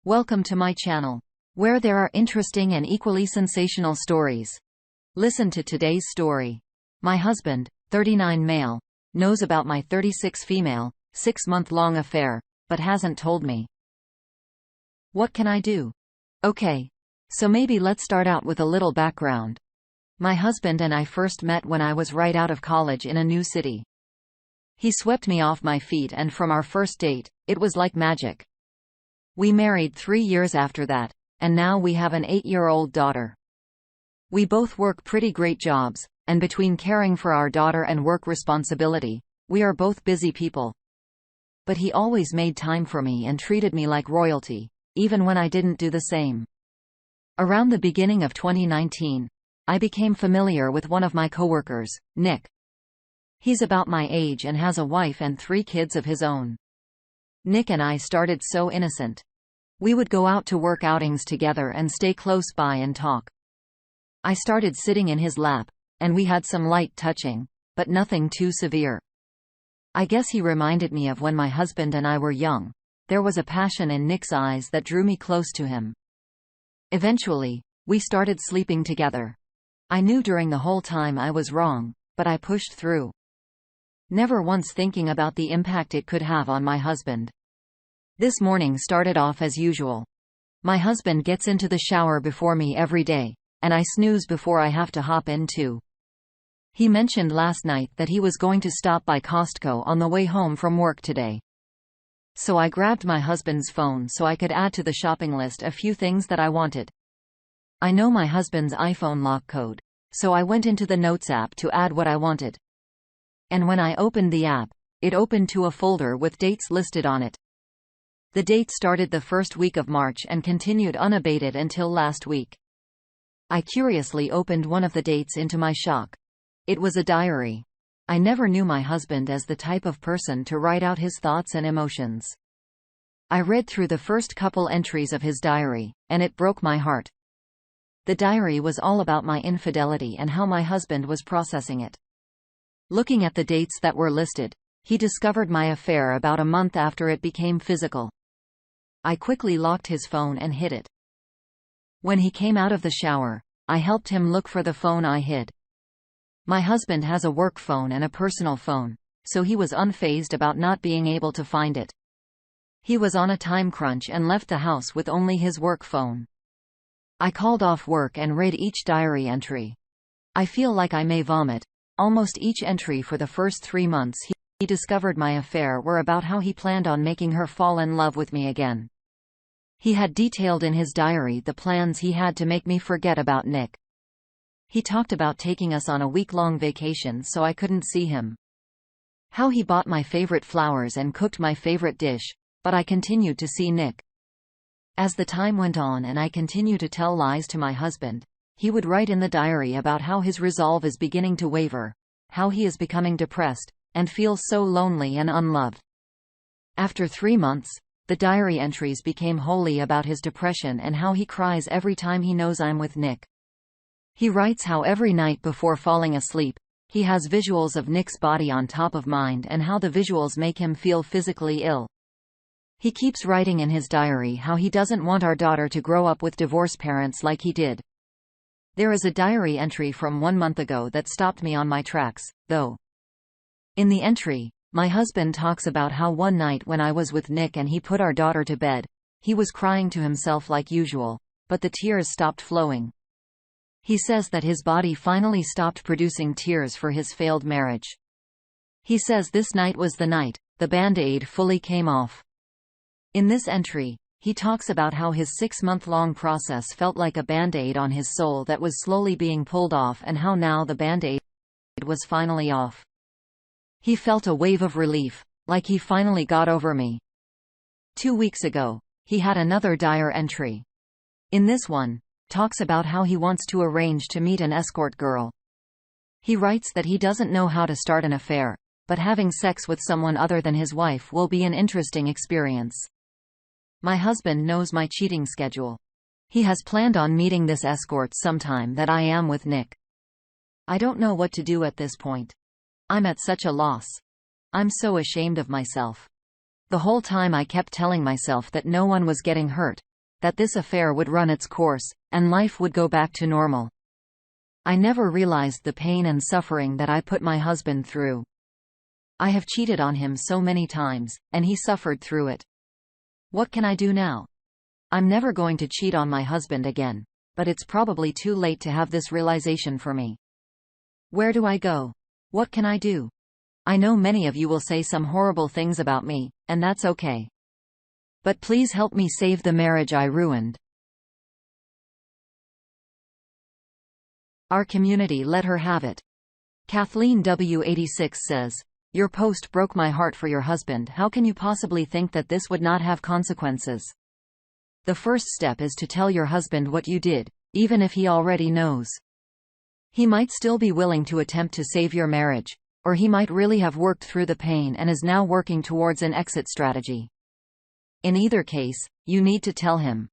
Welcome to my channel, where there are interesting and equally sensational stories. Listen to today's story. My husband, 39 male, knows about my 36 female, 6-month-long affair, but hasn't told me. What can I do? Okay. So maybe let's start out with a little background. My husband and I first met when I was right out of college in a new city. He swept me off my feet, and from our first date, it was like magic. We married 3 years after that, and now we have an 8-year-old daughter. We both work pretty great jobs, and between caring for our daughter and work responsibility, we are both busy people. But he always made time for me and treated me like royalty, even when I didn't do the same. Around the beginning of 2019, I became familiar with one of my coworkers, Nick. He's about my age and has a wife and 3 kids of his own. Nick and I started so innocent. We would go out to work outings together and stay close by and talk. I started sitting in his lap, and we had some light touching, but nothing too severe. I guess he reminded me of when my husband and I were young. There was a passion in Nick's eyes that drew me close to him. Eventually, we started sleeping together. I knew during the whole time I was wrong, but I pushed through. Never once thinking about the impact it could have on my husband. This morning started off as usual. My husband gets into the shower before me every day, and I snooze before I have to hop in too. He mentioned last night that he was going to stop by Costco on the way home from work today. So I grabbed my husband's phone so I could add to the shopping list a few things that I wanted. I know my husband's iPhone lock code, so I went into the Notes app to add what I wanted. And when I opened the app, it opened to a folder with dates listed on it. The date started the first week of March and continued unabated until last week. I curiously opened one of the dates into my shock. It was a diary. I never knew my husband as the type of person to write out his thoughts and emotions. I read through the first couple entries of his diary, and it broke my heart. The diary was all about my infidelity and how my husband was processing it. Looking at the dates that were listed, he discovered my affair about a month after it became physical. I quickly locked his phone and hid it. When he came out of the shower, I helped him look for the phone I hid. My husband has a work phone and a personal phone, so he was unfazed about not being able to find it. He was on a time crunch and left the house with only his work phone. I called off work and read each diary entry. I feel like I may vomit. Almost each entry for the first 3 months he discovered my affair were about how he planned on making her fall in love with me again. He had detailed in his diary the plans he had to make me forget about Nick. He talked about taking us on a week-long vacation so I couldn't see him. How he bought my favorite flowers and cooked my favorite dish, but I continued to see Nick. As the time went on and I continued to tell lies to my husband, he would write in the diary about how his resolve is beginning to waver, how he is becoming depressed, and feels so lonely and unloved. After 3 months, the diary entries became wholly about his depression and how he cries every time he knows I'm with Nick. He writes how every night before falling asleep, he has visuals of Nick's body on top of mind and how the visuals make him feel physically ill. He keeps writing in his diary how he doesn't want our daughter to grow up with divorced parents like he did. There is a diary entry from 1 month ago that stopped me on my tracks, though. In the entry, my husband talks about how one night when I was with Nick and he put our daughter to bed, he was crying to himself like usual, but the tears stopped flowing. He says that his body finally stopped producing tears for his failed marriage. He says this night was the night the Band-Aid fully came off. In this entry, he talks about how his 6-month-long process felt like a Band-Aid on his soul that was slowly being pulled off and how now the Band-Aid was finally off. He felt a wave of relief, like he finally got over me. 2 weeks ago, he had another dire entry. In this one, talks about how he wants to arrange to meet an escort girl. He writes that he doesn't know how to start an affair, but having sex with someone other than his wife will be an interesting experience. My husband knows my cheating schedule. He has planned on meeting this escort sometime that I am with Nick. I don't know what to do at this point. I'm at such a loss. I'm so ashamed of myself. The whole time I kept telling myself that no one was getting hurt, that this affair would run its course, and life would go back to normal. I never realized the pain and suffering that I put my husband through. I have cheated on him so many times, and he suffered through it. What can I do now? I'm never going to cheat on my husband again, but it's probably too late to have this realization for me. Where do I go? What can I do? I know many of you will say some horrible things about me, and that's okay. But please help me save the marriage I ruined. Our community let her have it. Kathleen W86 says, "Your post broke my heart for your husband. How can you possibly think that this would not have consequences? The first step is to tell your husband what you did, even if he already knows. He might still be willing to attempt to save your marriage, or he might really have worked through the pain and is now working towards an exit strategy. In either case, you need to tell him.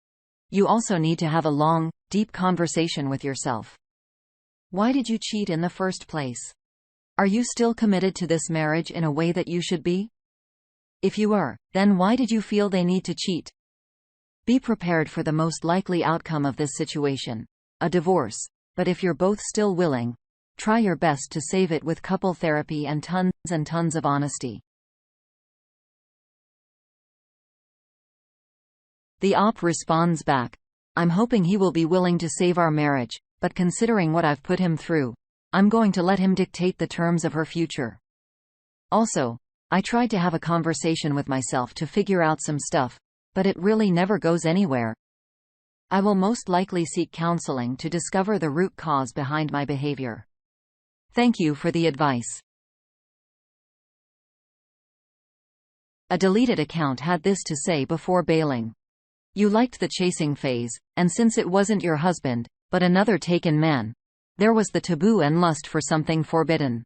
You also need to have a long, deep conversation with yourself. Why did you cheat in the first place? Are you still committed to this marriage in a way that you should be? If you are, then why did you feel they need to cheat? Be prepared for the most likely outcome of this situation, a divorce, but if you're both still willing, try your best to save it with couple therapy and tons of honesty." The op responds back, "I'm hoping he will be willing to save our marriage, but considering what I've put him through, I'm going to let him dictate the terms of her future. Also, I tried to have a conversation with myself to figure out some stuff, but it really never goes anywhere. I will most likely seek counseling to discover the root cause behind my behavior. Thank you for the advice." A deleted account had this to say before bailing. "You liked the chasing phase, and since it wasn't your husband, but another taken man, there was the taboo and lust for something forbidden.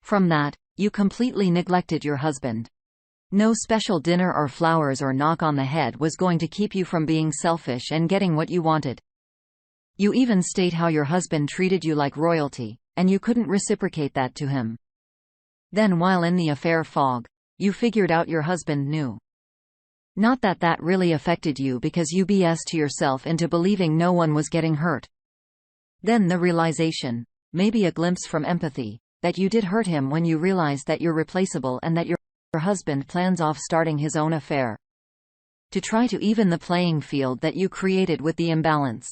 From that, you completely neglected your husband. No special dinner or flowers or knock on the head was going to keep you from being selfish and getting what you wanted. You even state how your husband treated you like royalty, and you couldn't reciprocate that to him. Then while in the affair fog, you figured out your husband knew. Not that that really affected you because you BS to yourself into believing no one was getting hurt. Then the realization, maybe a glimpse from empathy, that you did hurt him when you realized that you're replaceable and that your husband plans off starting his own affair. To try to even the playing field that you created with the imbalance.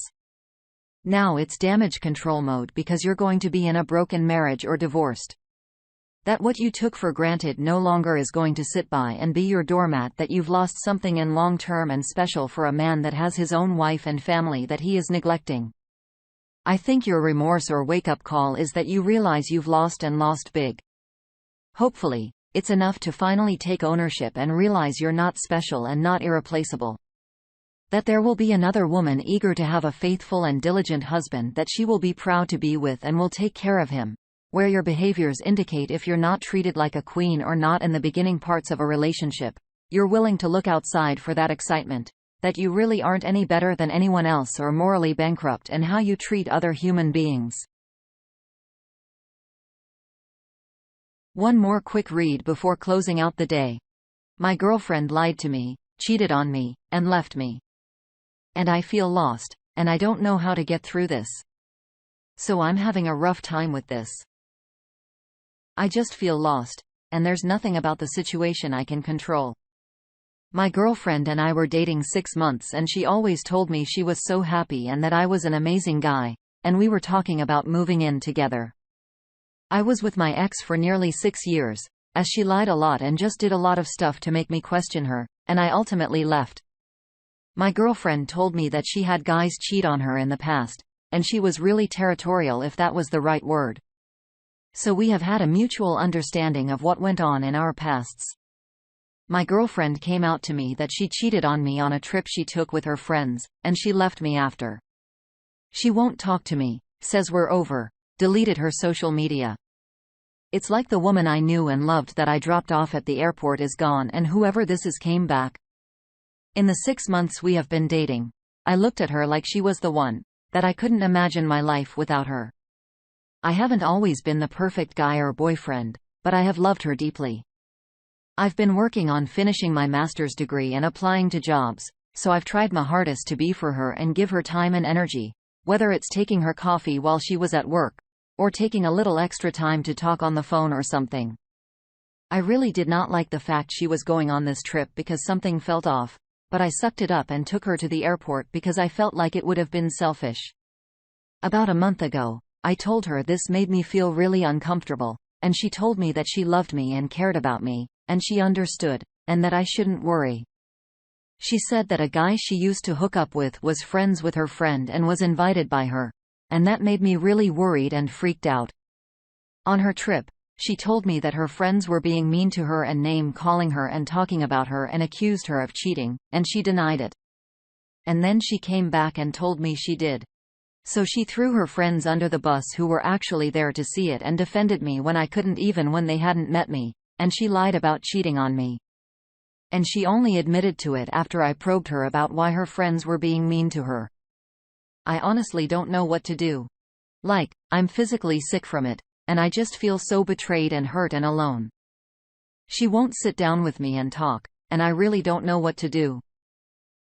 Now it's damage control mode because you're going to be in a broken marriage or divorced. That what you took for granted no longer is going to sit by and be your doormat, that you've lost something in long term and special for a man that has his own wife and family that he is neglecting. I think your remorse or wake-up call is that you realize you've lost and lost big. Hopefully, it's enough to finally take ownership and realize you're not special and not irreplaceable. That there will be another woman eager to have a faithful and diligent husband that she will be proud to be with and will take care of him. Where your behaviors indicate if you're not treated like a queen or not in the beginning parts of a relationship, you're willing to look outside for that excitement. That you really aren't any better than anyone else or morally bankrupt in how you treat other human beings. One more quick read before closing out the day. My girlfriend lied to me, cheated on me, and left me. And I feel lost, and I don't know how to get through this. So I'm having a rough time with this. I just feel lost, and there's nothing about the situation I can control. My girlfriend and I were dating 6 months and she always told me she was so happy and that I was an amazing guy, and we were talking about moving in together. I was with my ex for nearly 6 years, as she lied a lot and just did a lot of stuff to make me question her, and I ultimately left. My girlfriend told me that she had guys cheat on her in the past, and she was really territorial if that was the right word. So we have had a mutual understanding of what went on in our pasts. My girlfriend came out to me that she cheated on me on a trip she took with her friends, and she left me after. She won't talk to me, says we're over, deleted her social media. It's like the woman I knew and loved that I dropped off at the airport is gone and whoever this is came back. In the 6 months we have been dating, I looked at her like she was the one, that I couldn't imagine my life without her. I haven't always been the perfect guy or boyfriend, but I have loved her deeply. I've been working on finishing my master's degree and applying to jobs, so I've tried my hardest to be for her and give her time and energy, whether it's taking her coffee while she was at work, or taking a little extra time to talk on the phone or something. I really did not like the fact she was going on this trip because something felt off, but I sucked it up and took her to the airport because I felt like it would have been selfish. About a month ago, I told her this made me feel really uncomfortable, and she told me that she loved me and cared about me, and she understood, and that I shouldn't worry. She said that a guy she used to hook up with was friends with her friend and was invited by her, and that made me really worried and freaked out. On her trip, she told me that her friends were being mean to her and name-calling her and talking about her and accused her of cheating, and she denied it. And then she came back and told me she did. So she threw her friends under the bus who were actually there to see it and defended me when I couldn't, even when they hadn't met me, and she lied about cheating on me. And she only admitted to it after I probed her about why her friends were being mean to her. I honestly don't know what to do. Like, I'm physically sick from it, and I just feel so betrayed and hurt and alone. She won't sit down with me and talk, and I really don't know what to do.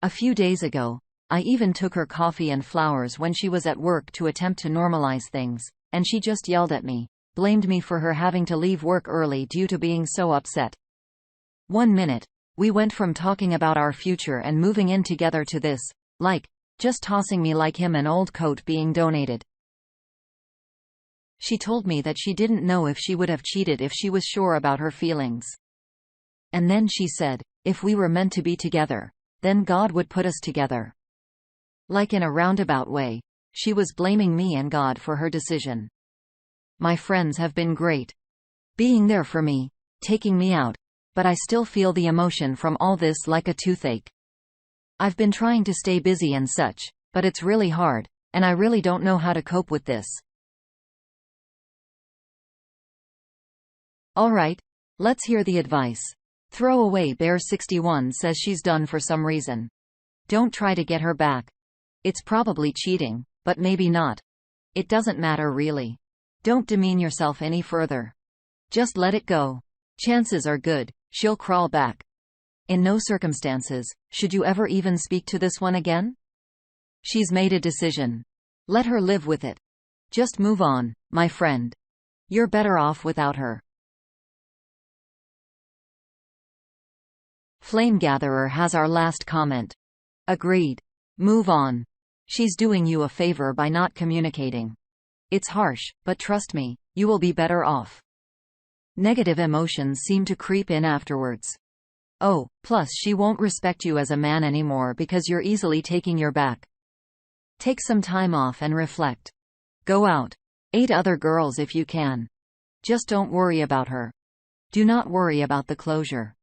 A few days ago, I even took her coffee and flowers when she was at work to attempt to normalize things, and she just yelled at me, blamed me for her having to leave work early due to being so upset. 1 minute, we went from talking about our future and moving in together to this, like, just tossing me like him an old coat being donated. She told me that she didn't know if she would have cheated if she was sure about her feelings. And then she said, if we were meant to be together, then God would put us together. Like in a roundabout way, she was blaming me and God for her decision. My friends have been great, being there for me, taking me out, but I still feel the emotion from all this like a toothache. I've been trying to stay busy and such, but it's really hard, and I really don't know how to cope with this. Alright, let's hear the advice. Throwaway Bear 61 says she's done for some reason. Don't try to get her back. It's probably cheating, but maybe not. It doesn't matter really. Don't demean yourself any further. Just let it go. Chances are good, she'll crawl back. In no circumstances should you ever even speak to this one again. She's made a decision. Let her live with it. Just move on, my friend. You're better off without her. Flamegatherer has our last comment. Agreed. Move on. She's doing you a favor by not communicating. It's harsh, but trust me, you will be better off. Negative emotions seem to creep in afterwards. Oh, plus she won't respect you as a man anymore because you're easily taking your back. Take some time off and reflect. Go out. 8 other girls if you can. Just don't worry about her. Do not worry about the closure.